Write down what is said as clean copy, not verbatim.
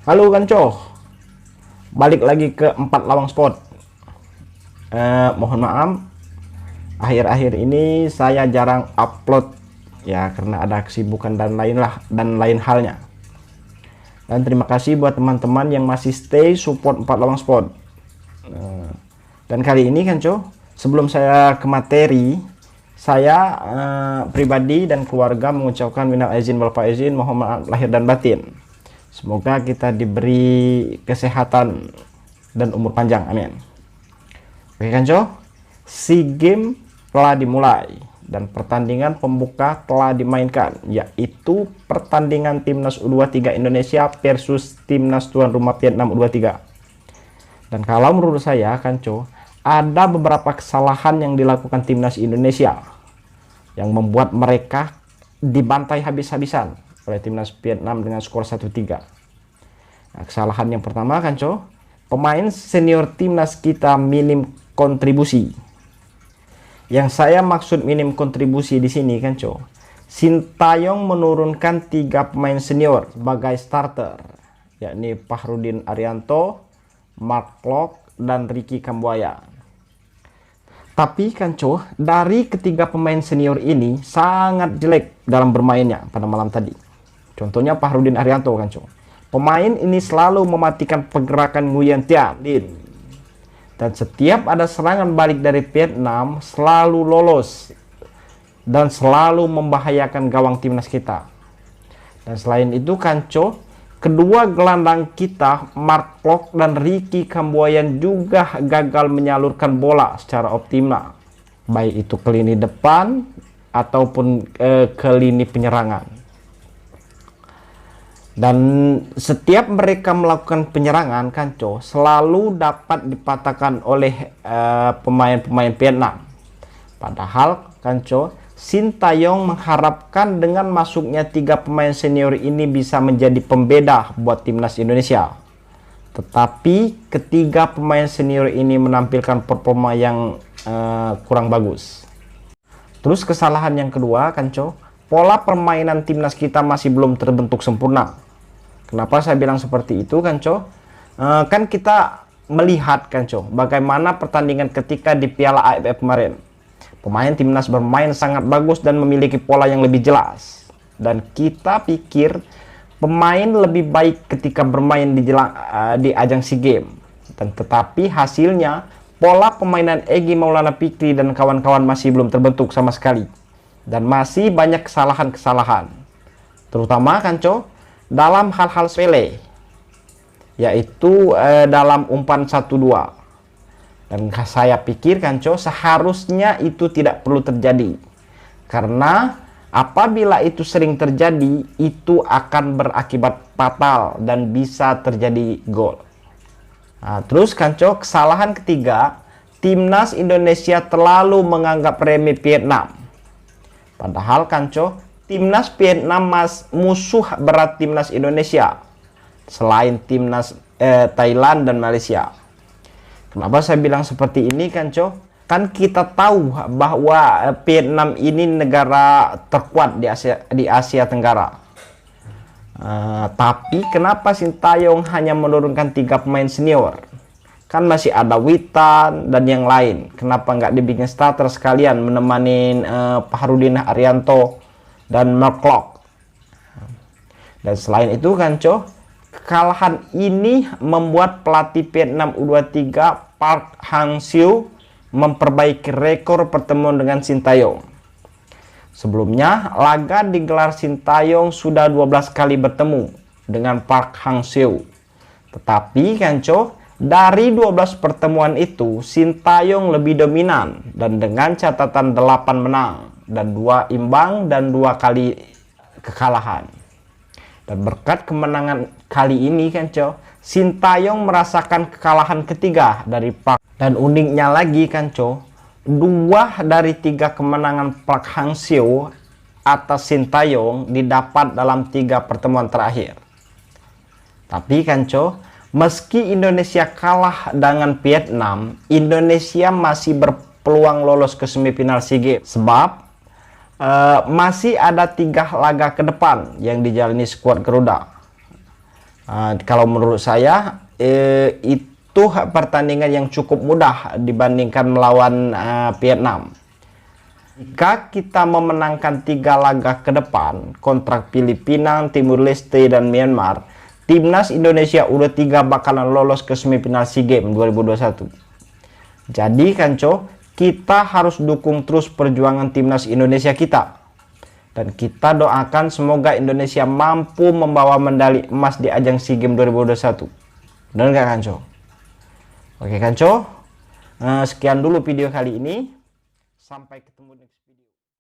Halo Kanco, balik lagi ke 4 Lawang Sport. Mohon maaf, akhir-akhir ini saya jarang upload ya karena ada kesibukan dan lain halnya. Dan terima kasih buat teman-teman yang masih stay support 4 Lawang Sport. Dan kali ini Kanco, sebelum saya ke materi, saya pribadi dan keluarga mengucapkan minal aizin wal faizin, mohon maaf lahir dan batin. Semoga kita diberi kesehatan dan umur panjang, amin. Oke Kanco, SEA Games telah dimulai dan pertandingan pembuka telah dimainkan, yaitu pertandingan Timnas U23 Indonesia versus Timnas tuan rumah Vietnam U23. Dan kalau menurut saya Kanco, ada beberapa kesalahan yang dilakukan Timnas Indonesia yang membuat mereka dibantai habis-habisan oleh Timnas Vietnam dengan skor 1-3. Nah, kesalahan yang pertama Kanco, pemain senior Timnas kita minim kontribusi. Yang saya maksud minim kontribusi di sini Kanco, Sintayong menurunkan 3 pemain senior sebagai starter, yakni Fahrudin Arianto, Mark Klok, dan Ricky Kambuaya. Tapi Kanco, dari ketiga pemain senior ini sangat jelek dalam bermainnya pada malam tadi. Contohnya Fahrudin Arianto Kanco. Pemain ini selalu mematikan pergerakan Nguyen Thiam Linh. Dan setiap ada serangan balik dari Vietnam selalu lolos dan selalu membahayakan gawang timnas kita. Dan selain itu Kanco, kedua gelandang kita Mark Klok dan Ricky Kambuaya juga gagal menyalurkan bola secara optimal, baik itu ke lini depan ataupun ke lini penyerangan. Dan setiap mereka melakukan penyerangan Kanco selalu dapat dipatahkan oleh pemain-pemain Vietnam. Padahal Kanco, Sintayong mengharapkan dengan masuknya 3 pemain senior ini bisa menjadi pembeda buat timnas Indonesia. Tetapi ketiga pemain senior ini menampilkan performa yang kurang bagus. Terus kesalahan yang kedua Kanco, pola permainan timnas kita masih belum terbentuk sempurna. Kenapa saya bilang seperti itu Kanco? Kan kita melihat Kanco bagaimana pertandingan ketika di Piala AFF kemarin. Pemain timnas bermain sangat bagus dan memiliki pola yang lebih jelas. Dan kita pikir pemain lebih baik ketika bermain di ajang SEA Games. Dan tetapi hasilnya pola permainan Egy Maulana Fikri dan kawan-kawan masih belum terbentuk sama sekali. Dan masih banyak kesalahan-kesalahan. Terutama Kanco dalam hal-hal sepele, yaitu dalam umpan 1-2. Dan saya pikir Kanco seharusnya itu tidak perlu terjadi, karena apabila itu sering terjadi itu akan berakibat fatal dan bisa terjadi gol. Nah, terus Kanco, kesalahan ketiga, timnas Indonesia terlalu menganggap remeh Vietnam. Padahal Kanco, timnas Vietnam musuh berat timnas Indonesia selain timnas Thailand dan Malaysia. Kenapa saya bilang seperti ini Kanco? Kan kita tahu bahwa Vietnam ini negara terkuat di Asia Tenggara. Tapi kenapa Sintayong hanya menurunkan 3 pemain senior? Kan masih ada Witan dan yang lain. Kenapa nggak dibikin starter sekalian menemani Fahrudin Arianto dan Mark Klok? Dan selain itu Kanco, kekalahan ini membuat pelatih Vietnam U23 Park Hang-seo memperbaiki rekor pertemuan dengan Sintayong. Sebelumnya laga digelar Sintayong sudah 12 kali bertemu dengan Park Hang-seo. Tetapi Kanco, dari 12 pertemuan itu Sintayong lebih dominan dan dengan catatan 8 menang dan 2 imbang dan 2 kali kekalahan. Dan berkat kemenangan kali ini Kanco, Sintayong merasakan kekalahan ketiga dari Park. Dan uniknya lagi Kanco, 2 dari 3 kemenangan Park Hang-seo atas Sintayong didapat dalam 3 pertemuan terakhir. Tapi Kanco, meski Indonesia kalah dengan Vietnam, Indonesia masih berpeluang lolos ke semifinal SEA Games. Sebab masih ada 3 laga ke depan yang dijalani skuad Garuda. Kalau menurut saya itu pertandingan yang cukup mudah dibandingkan melawan Vietnam. Jika kita memenangkan 3 laga ke depan kontrak Filipina, Timur Leste, dan Myanmar, timnas Indonesia U23 bakalan lolos ke semifinal SEA Games 2021. Jadi Kanco, kita harus dukung terus perjuangan timnas Indonesia kita. Dan kita doakan semoga Indonesia mampu membawa medali emas di ajang SEA Games 2021. Benar nggak Kanco? Oke Kanco, sekian dulu video kali ini. Sampai ketemu next.